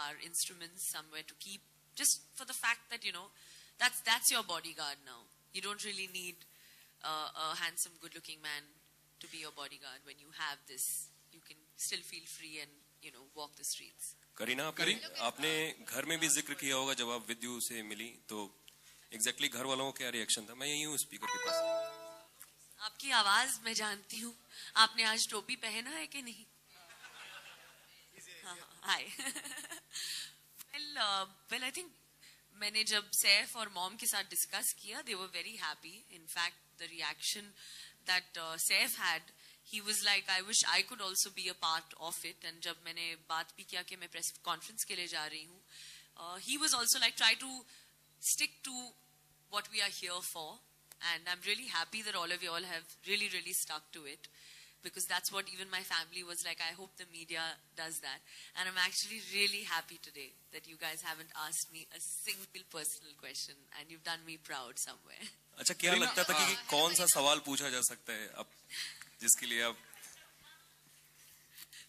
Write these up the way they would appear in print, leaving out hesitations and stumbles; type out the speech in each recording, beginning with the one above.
our instruments somewhere to keep, just for the fact that, that's your bodyguard now. You don't really need a handsome, good-looking man to be your bodyguard. When you have this, you can still feel free and, walk the streets. Kareena, आपने घर में भी जिक्र किया होगा जब आप विद्यु से मिली, तो एग्जैक्टली घर वालों का क्या रिएक्शन था? मैं यही हूँ स्पीकर के पास। आपकी आवाज मैं जानती हूँ। आपने आज टोपी पहना है कि नहीं? हाय। well, I think मैंने जब सैफ और मॉम के साथ डिस्कस किया, they were very happy. In fact, the reaction that Saif had, he was like, I wish I could also be a part of it. And जब मैंने बात भी किया कि मैं प्रेस कॉन्फ्रेंस के लिए जा रही हूँ, he was also like, try to stick to what we are here for. And I'm really happy that all of you all have really, really stuck to it. Because that's what even my family was like. I hope the media does that. And I'm actually really happy today that you guys haven't asked me a single personal question. And you've done me proud somewhere. अच्छा, क्या लगता था कि कौन सा सवाल पूछा जा सकता है अब जिसके लिए आप?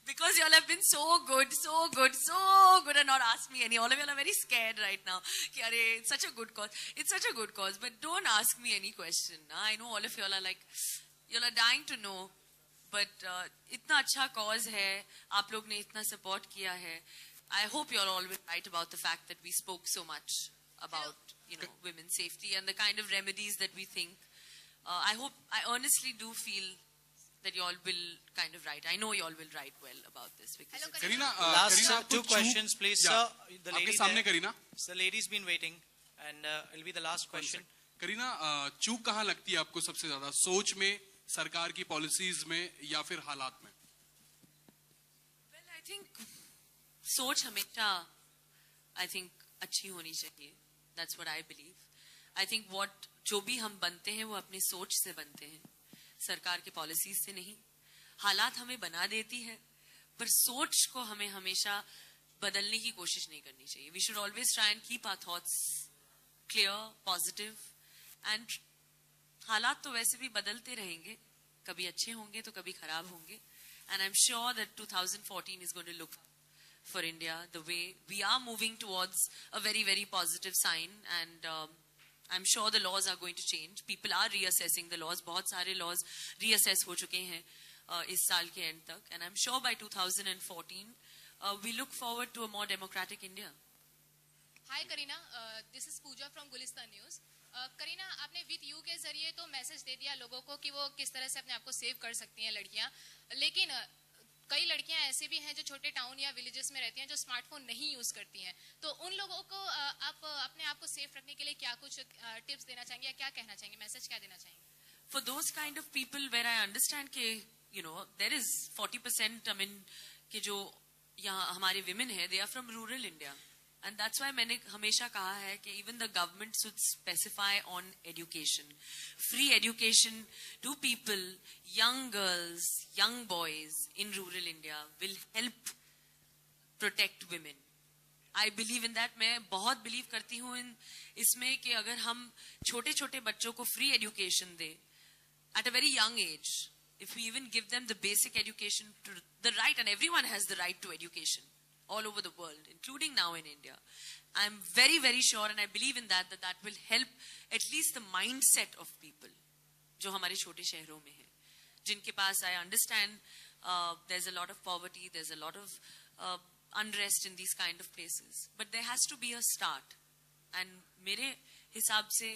Because you all have been so good and not asked me any. All of you all are very scared right now. Ki, Arey, it's such a good cause. It's such a good cause. But don't ask me any question. I know all of you all are like, you all are dying to know. But itna acha cause hai. Aap log ne itna support kiya hai. I hope you all will write about the fact that we spoke so much about, women's safety and the kind of remedies that we think. I honestly do feel that you all will kind of write. I know you all will write well about this. Because Karina, last two questions, please, yeah. sir. The lady सामने Karina. The lady's been waiting, and it'll be the last question. Karina, चूक कहाँ लगती है आपको सबसे ज़्यादा? सोच में, सरकार की पॉलिसीज में, या फिर हालात में? Well, I think सोच हमेशा, I think अच्छी होनी चाहिए. That's what I believe. I think जो भी हम बनते हैं वो अपनी सोच से बनते हैं, सरकार के पॉलिसीज से नहीं. हालात हमें बना देती है, पर सोच को हमें हमेशा बदलने की कोशिश नहीं करनी चाहिए. We should always try and keep our thoughts clear, positive, and हालात तो वैसे भी बदलते रहेंगे. कभी अच्छे होंगे तो कभी खराब होंगे. And I'm sure that 2014 is going to look for India the way we are moving towards a very, very positive sign. And I'm sure the laws are going to change. People are reassessing the laws. बहुत सारे laws reassess हो चुके हैं इस साल के end तक. And I'm sure by 2014 we look forward to a more democratic India. Hi Karina, this is Pooja from Gulistan News. Kareena, आपने विद यू के जरिए तो मैसेज दे दिया लोगों को कि वो किस तरह से अपने आप को सेव कर सकती हैं लड़कियां, लेकिन कई लड़कियां ऐसे भी हैं जो छोटे टाउन या विलेजेस में रहती हैं जो स्मार्टफोन नहीं यूज करती हैं. तो उन लोगों को आप अपने आप को सेफ रखने के लिए क्या कुछ टिप्स देना चाहेंगे या क्या कहना चाहेंगे, मैसेज क्या देना चाहेंगे? For those kind of people where I understand कि there is 40%, I mean कि जो यहाँ हमारे women हैं, they are from rural India. And that's why मैंने हमेशा कहा है कि even the government should specify on education. Free education to people, young girls, young boys in rural India will help protect women. I believe in that. मैं बहुत believe करती हूँ इसमें कि अगर हम छोटे छोटे बच्चों को free education they at a very young age, if we even give them the basic education, to the right, and everyone has the right to education all over the world, including now in India. I'm very, very sure, and I believe in that will help at least the mindset of people, जो हमारे छोटे शहरों में हैं, जिनके पास, I understand, there's a lot of poverty, there's a lot of unrest in these kind of places, but there has to be a start. And मेरे हिसाब से,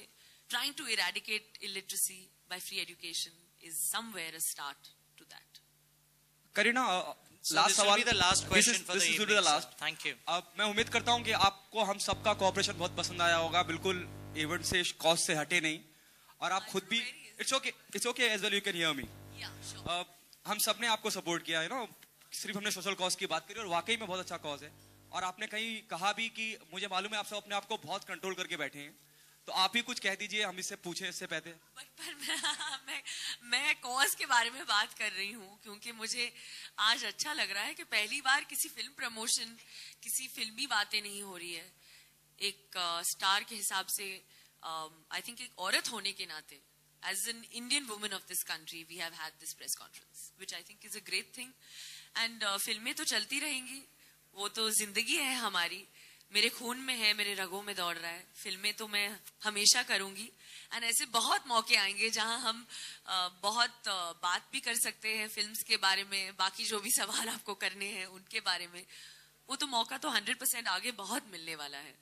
trying to eradicate illiteracy by free education is somewhere a start to that. Karina, So this will be the last question for the evening. Thank you. मैं उम्मीद करता हूँ कि आपको हम सबका कोऑपरेशन बहुत पसंद आया होगा, बिल्कुल इवेंट से कॉज से हटे नहीं, और आप खुद भी it's okay as well, you can hear me. Yeah, sure. हम सब ने आपको सपोर्ट किया, सिर्फ हमने सोशल कॉज की बात करी और वाकई में बहुत अच्छा कॉज है. और आपने कहीं कहा भी कि मुझे मालूम है आप सब अपने आप को बहुत कंट्रोल करके बैठे हैं, तो आप ही कुछ कह दीजिए, हम इससे पूछे इससे पहले. पर मैं कॉज के बारे में बात कर रही हूँ क्योंकि मुझे आज अच्छा लग रहा है कि पहली बार किसी फिल्म प्रमोशन, किसी फिल्मी बातें नहीं हो रही है. एक स्टार के हिसाब से, आई थिंक एक औरत होने के नाते, as an Indian woman of this country, we have had this press conference, which I think is a great thing. And फिल्में तो चलती रहेंगी, वो तो जिंदगी है हमारी, मेरे खून में है, मेरे रगों में दौड़ रहा है। फिल्में तो मैं हमेशा करूंगी एंड ऐसे बहुत मौके आएंगे जहां हम बहुत बात भी कर सकते हैं फिल्म्स के बारे में, बाकी जो भी सवाल आपको करने हैं उनके बारे में। वो तो मौका तो 100% आगे बहुत मिलने वाला है।